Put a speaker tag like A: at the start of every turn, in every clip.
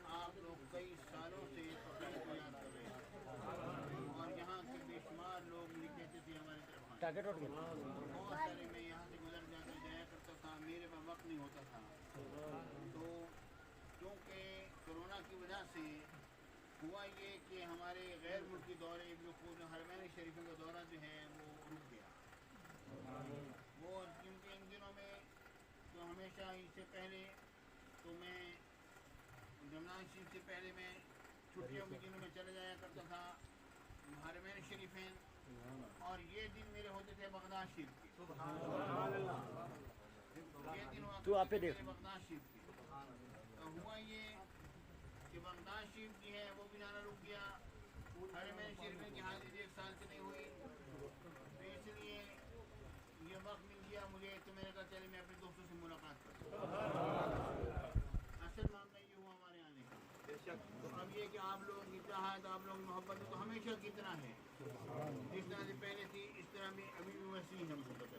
A: आप लोग कई सालों से तकरीर को याद कर रहे हैं और यहाँ के बेशुमार लोग मुझे कहते थे हमारी तरफ आए। बहुत सारे मैं यहाँ से गुजर जाकर जाया करता था, मेरे पास वक्त नहीं होता था। तो क्योंकि कोरोना की वजह से हुआ ये कि हमारे गैर मुल्की दौरे जो हरमैन शरीफों का दौरा जो है वो रुक गया। वो क्योंकि इन दिनों में तो हमेशा इससे पहले तो मैं रमज़ान शरीफ से पहले मैं छुट्टियों के दिनों में चले जाया करता था हरमैन शरीफें, और ये दिन मेरे होते थे बगदाद शरीफ के। ये दिन हुआ मेरे बगदाद शरीफ के। तो हुआ ये कि बगदाद शरीफ की है वो भी जाना रुक गया, हरमैन शरीफें की हाजिरी 1 साल से नहीं हुई। तो इसलिए ये वक्त मिल गया मुझे, तो मैंने कहा चले मैं अपने दोस्तों से मुलाकात करता। असल मामला ये हुआ हमारे आने का। तो अब ये कि आप लोगों की चाहत, आप लोगों की मोहब्बत तो हमेशा कितना है, जिस तरह से पहले थी इस तरह भी अभी भी वैसी है मुझे पता।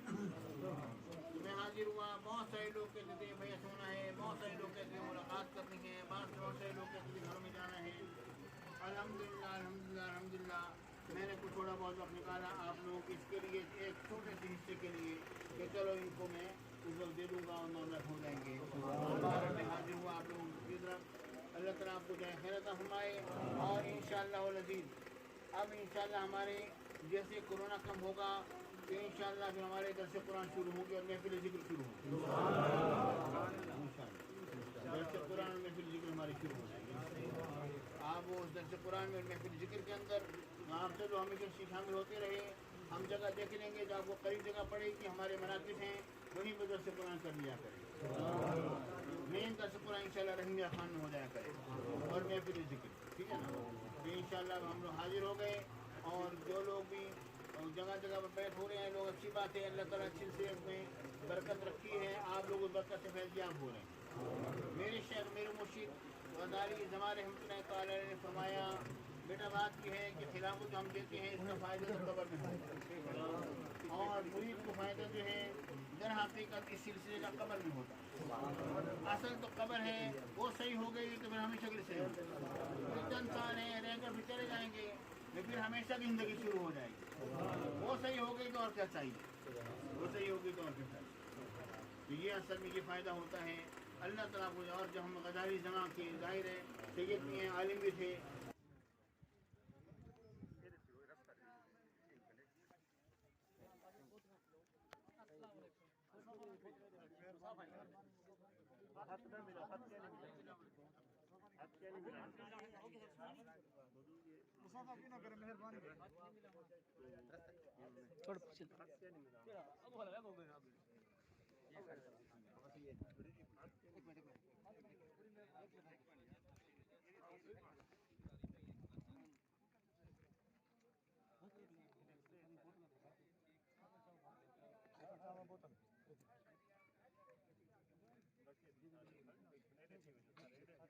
A: तो मैं हाजिर हुआ, बहुत सारे लोग कहते थे भैया सोना है, बहुत सारे लोग कहते थे मुलाकात करनी है, बहुत सारे लोग कहते थे घरों में जाना है। अल्हम्दुलिल्लाह अल्हम्दुलिल्लाह अल्हम्दुलिल्लाह मैंने कुछ थोड़ा बहुत वक्त निकाला आप लोगों के इसके लिए, एक छोटे से हिस्से के लिए कि चलो इनको मैं उस वक्त दे दूँगा और मामला हो जाएंगे। मैं हाजिर हुआ आप लोगों की तरफ। अल्लाह ताला आपको जो है खैर फरमाए। और इंशाअल्लाह अज़ीज़ अब इंशाअल्लाह हमारे जैसे कोरोना कम होगा तो इंशाअल्लाह फिर हमारे दर्स कुरान शुरू होंगे और महफिल ज़िक्र शुरू होंगे। दर्स कुरान और महफिल ज़िक्र हमारी शुरू हो जाएगी। आप वो दर्स कुरान में महफिल ज़िक्र के अंदर आपसे जो हमेशा शामिल होते रहे, हम जगह देख लेंगे जो आपको कई जगह पड़ेगी हमारे मराकिज़ हैं, वहीं पर दर्स कुरान कर लिया करें। मेन दर्स कुरान इंशाअल्लाह रहीमिया खान में हो जाया करे और महफिल ज़िक्र, ठीक है ना। तो इंशाअल्लाह हम लोग हाजिर हो गए और जो लोग भी जगह जगह पर बैठ हो रहे हैं लोग, अच्छी बात है। अल्लाह ताला अच्छी सेहत में बरकत रखी है, आप लोग उस बरकत से फैज़याब हो रहे हैं। मेरे शेख मेरे मुर्शिद गज़ाली ज़मान रहमतुल्लाह तआला ने फरमाया बेटा बात यह है कि खिलाफत जो हम देते हैं इसका फ़ायदा तो कब्र में होता है और मुरीद को फ़ायदा जो है दर हकीकत इस सिलसिले का कब्र में होता है। असल तो कब्र है वो सही हो गई तो फिर हमेशा के लिए सही हो, चंद साल है रहकर फिर चले जाएंगे, फिर हमेशा की ज़िंदगी शुरू हो जाएगी। वो सही हो गई तो और क्या चाहिए, वो सही हो गई तो और क्या चाहिए। तो ये असल में ये फ़ायदा होता है अल्लाह ताला को। और जब हम गज़ाली ज़मां के ज़ाहिर है सैयद भी हैं, आलिम भी थे।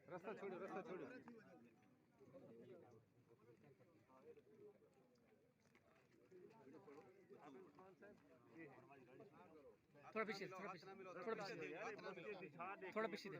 B: रास्ता छोड़ो, रास्ता छोड़ो। थोड़ा पीछे, थोड़ा पीछे, थोड़ा पीछे, थोड़ा पीछे दे।